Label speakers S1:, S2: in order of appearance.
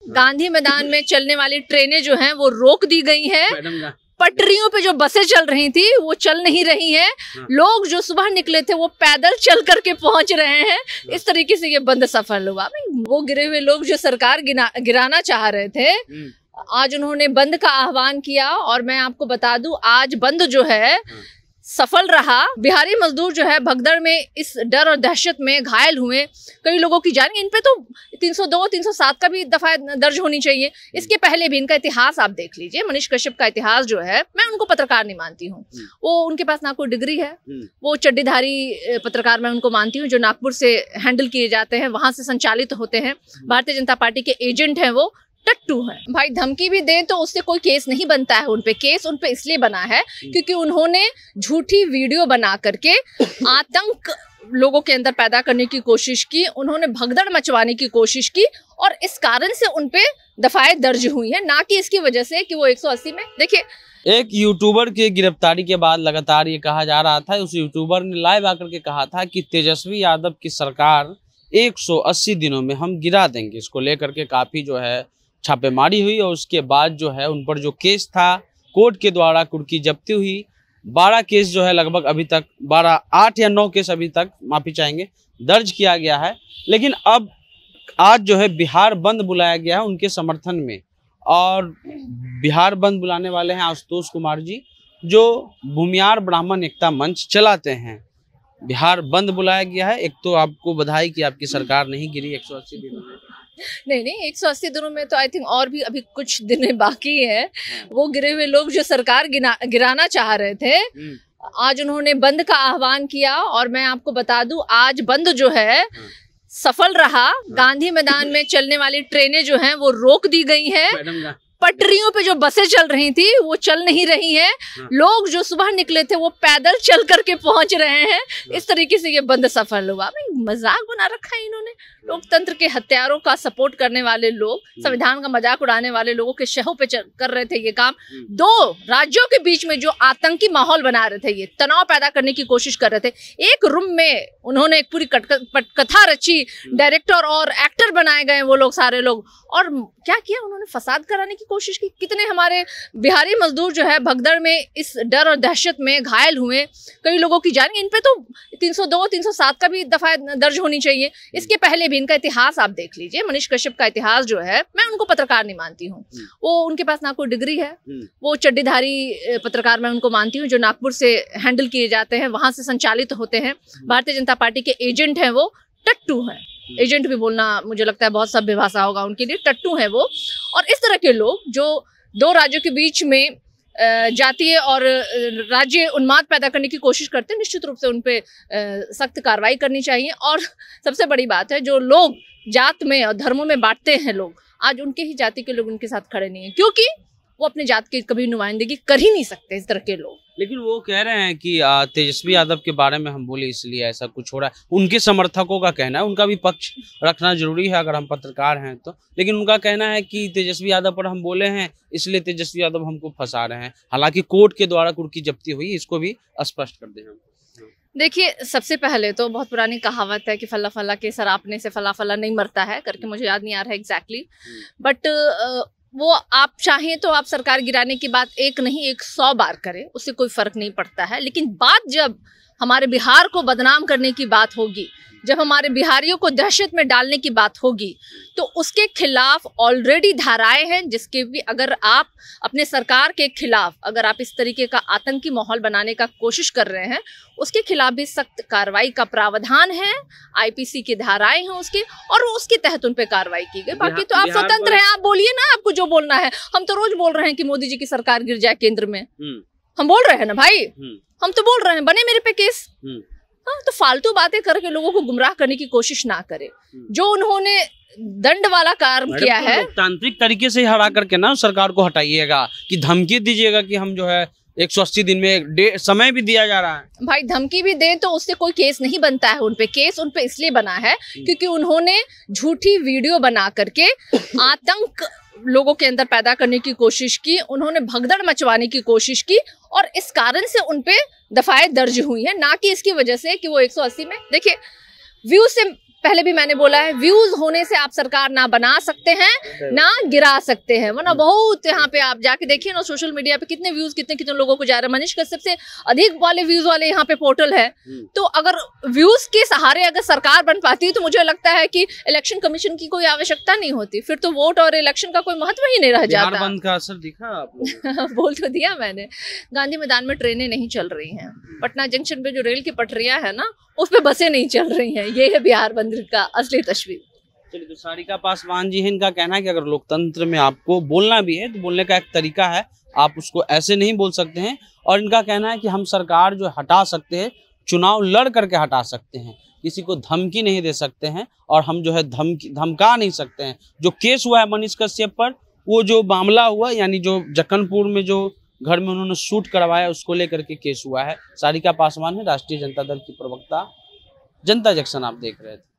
S1: गांधी मैदान में चलने वाली ट्रेनें जो हैं वो रोक दी गई हैं। पटरियों पे जो बसें चल रही थी वो चल नहीं रही हैं। लोग जो सुबह निकले थे वो पैदल चल करके पहुंच रहे हैं। इस तरीके से ये बंद सफल हुआ। वो गिरे हुए लोग जो सरकार गिराना चाह रहे थे, आज उन्होंने बंद का आह्वान किया। और मैं आपको बता दूं, आज बंद जो है सफल रहा। बिहारी मजदूर जो है भगदड़ में इस डर और दहशत में घायल हुए, कई लोगों की जान। इन पे तो 302, 307 का भी दफा दर्ज होनी चाहिए। इसके पहले भी इनका इतिहास आप देख लीजिए। मनीष कश्यप का इतिहास जो है, मैं उनको पत्रकार नहीं मानती हूँ। वो उनके पास ना कोई डिग्री है, वो चड्डीधारी पत्रकार मैं उनको मानती हूँ, जो नागपुर से हैंडल किए जाते हैं, वहां से संचालित होते हैं। भारतीय जनता पार्टी के एजेंट हैं, वो टट्टू है भाई। धमकी भी दे तो उससे कोई केस नहीं बनता है उनपे। केस उनपे इसलिए बना है क्योंकि उन्होंने झूठी वीडियो बना करके आतंक लोगों के अंदर पैदा करने की कोशिश की, उन्होंने भगदड़ मचवाने की कोशिश की और इस कारण से उनपे दफाएं दर्ज हुई है, ना कि इसकी वजह से कि वो 180 में। देखिए,
S2: एक यूट्यूबर की गिरफ्तारी के बाद लगातार ये कहा जा रहा था, उस यूट्यूबर ने लाइव आकर के कहा था कि तेजस्वी यादव की सरकार 180 दिनों में हम गिरा देंगे। इसको लेकर के काफी जो है छापेमारी हुई और उसके बाद जो है उन पर जो केस था, कोर्ट के द्वारा कुर्की जब्ती हुई। 12 केस जो है लगभग अभी तक 8 या 9 केस अभी तक, माफी चाहेंगे, दर्ज किया गया है। लेकिन अब आज जो है बिहार बंद बुलाया गया है उनके समर्थन में। और बिहार बंद बुलाने वाले हैं आशुतोष कुमार जी, जो भूमियार ब्राह्मण एकता मंच चलाते हैं। बिहार बंद बुलाया गया है। एक तो आपको बधाई कि आपकी सरकार नहीं गिरी 180 दिनों में।
S1: नहीं, 180 दिनों में तो आई थिंक और भी अभी कुछ दिन बाकी है। वो गिरे हुए लोग जो सरकार गिराना चाह रहे थे, आज उन्होंने बंद का आह्वान किया। और मैं आपको बता दूं, आज बंद जो है सफल रहा। गांधी मैदान में चलने वाली ट्रेनें जो हैं वो रोक दी गई हैं। पटरियों पे जो बसें चल रही थी वो चल नहीं रही हैं। लोग जो सुबह निकले थे वो पैदल चल करके पहुंच रहे हैं। इस तरीके से ये बंद सफल हुआ। मजाक बना रखा है इन्होंने। लोकतंत्र के हत्यारों का सपोर्ट करने वाले लोग, संविधान का मजाक उड़ाने वाले लोगों के शहों पे कर रहे थे ये काम। 2 राज्यों के बीच में जो आतंकी माहौल बना रहे थे, ये तनाव पैदा करने की कोशिश कर रहे थे। एक रूम में उन्होंने एक पूरी कथा रची, डायरेक्टर और एक्टर बनाए गए वो लोग, सारे लोग। और क्या किया उन्होंने? फसाद कराने की कोशिश की। कितने हमारे बिहारी मजदूर जो है भगदड़ में इस डर और दहशत में घायल हुए, कई लोगों की जान। इन पे तो 302, 307 का भी दफा दर्ज होनी चाहिए। इसके पहले भी इनका इतिहास आप देख लीजिए। मनीष कश्यप का इतिहास जो है, मैं उनको पत्रकार नहीं मानती हूँ। वो उनके पास ना कोई डिग्री है, वो चड्डीधारी पत्रकार मैं उनको मानती हूँ, जो नागपुर से हैंडल किए जाते हैं, वहां से संचालित होते हैं। भारतीय जनता पार्टी के एजेंट हैं, वो टट्टू हैं। एजेंट भी बोलना मुझे लगता है बहुत सभ्य भाषा होगा उनके लिए। टट्टू हैं वो। और इस तरह के लोग जो 2 राज्यों के बीच में जातीय और राज्य उन्माद पैदा करने की कोशिश करते हैं, निश्चित रूप से उन पे सख्त कार्रवाई करनी चाहिए। और सबसे बड़ी बात है, जो लोग जात में और धर्मों में बांटते हैं लोग, आज उनके ही जाति के लोग उनके साथ खड़े नहीं हैं, क्योंकि वो अपने जात की कभी नुमाइंदगी कर ही नहीं सकते इस तरह के लोग।
S2: लेकिन वो कह रहे हैं कि तेजस्वी यादव के बारे में हम बोले इसलिए ऐसा कुछ हो रहा है। उनके समर्थकों का कहना है, उनका भी पक्ष रखना जरूरी है अगर हम पत्रकार हैं तो। लेकिन उनका कहना है कि तेजस्वी यादव पर हम बोले हैं इसलिए तेजस्वी यादव हमको फंसा रहे हैं। हालांकि कोर्ट के द्वारा कुर्की जब्ती हुई, इसको भी स्पष्ट कर दें हम।
S1: देखिए, सबसे पहले तो बहुत पुरानी कहावत है कि फला फला के सरापने से फला फला नहीं मरता है करके, मुझे याद नहीं आ रहा है एग्जैक्टली। बट वो आप चाहें तो आप सरकार गिराने की बात 1 नहीं 100 बार करें, उससे कोई फर्क नहीं पड़ता है। लेकिन बात जब हमारे बिहार को बदनाम करने की बात होगी, जब हमारे बिहारियों को दहशत में डालने की बात होगी, तो उसके खिलाफ ऑलरेडी धाराएं हैं। जिसके भी अगर आप अपने सरकार के खिलाफ अगर आप इस तरीके का आतंकी माहौल बनाने का कोशिश कर रहे हैं, उसके खिलाफ भी सख्त कार्रवाई का प्रावधान है। आईपीसी की धाराएं हैं उसकी, और उसके तहत उन पे कार्रवाई की गई। बाकी तो आप स्वतंत्र हैं, आप बोलिए ना, आपको जो बोलना है। हम तो रोज बोल रहे हैं कि मोदी जी की सरकार गिर जाए केंद्र में, हम बोल रहे हैं ना भाई, हम तो बोल रहे हैं। बने मेरे पे केस। हाँ, तो फालतू बातें करके लोगों को गुमराह करने की कोशिश ना करें। जो उन्होंने दंड वाला काम किया है,
S2: तांत्रिक तरीके से हरा करके ना सरकार को हटाइएगा, कि धमकी दीजिएगा कि हम जो है 180 दिन में समय भी दिया जा रहा है।
S1: भाई धमकी भी दे तो उससे कोई केस नहीं बनता है उनपे। केस उनपे इसलिए बना है क्योंकि उन्होंने झूठी वीडियो बना करके आतंक लोगों के अंदर पैदा करने की कोशिश की, उन्होंने भगदड़ मचवाने की कोशिश की, और इस कारण से उनपे दफाएं दर्ज हुई हैं, ना कि इसकी वजह से कि वो 180 में। देखिए, व्यू से पहले भी मैंने बोला है, व्यूज होने से आप सरकार ना बना सकते हैं ना गिरा सकते हैं। वरना बहुत यहाँ पे आप जाके देखिए ना, सोशल मीडिया पे कितने व्यूज कितने लोगों को जा रहे हैं। मनीष कश्यप से अधिक वाले व्यूज वाले यहाँ पे पोर्टल है। तो अगर व्यूज के सहारे अगर सरकार बन पाती तो मुझे लगता है कि इलेक्शन कमीशन की कोई आवश्यकता नहीं होती, फिर तो वोट और इलेक्शन का कोई महत्व ही नहीं रह जाता।
S2: बंद का असर दिखा आपको?
S1: बोल तो दिया मैंने, गांधी मैदान में ट्रेनें नहीं चल रही हैं, पटना जंक्शन पे जो रेल की पटरियां है ना उस पे बसें नहीं चल रही हैं। ये है बिहार बंद का असली तस्वीर।
S2: चलिए, तो सारिका पासवान जी है, इनका कहना है कि अगर लोकतंत्र में आपको बोलना भी है तो बोलने का एक तरीका है, आप उसको ऐसे नहीं बोल सकते हैं। और इनका कहना है कि हम सरकार जो हटा सकते हैं, चुनाव लड़ करके हटा सकते हैं, किसी को धमकी नहीं दे सकते हैं और हम जो है धमका नहीं सकते हैं। जो केस हुआ है मनीष कश्यप पर, वो जो मामला हुआ यानी जो जक्कनपुर में जो घर में उन्होंने शूट करवाया उसको लेकर के केस हुआ है। सारिका पासवान है राष्ट्रीय जनता दल की प्रवक्ता। जनता जंक्शन आप देख रहे थे।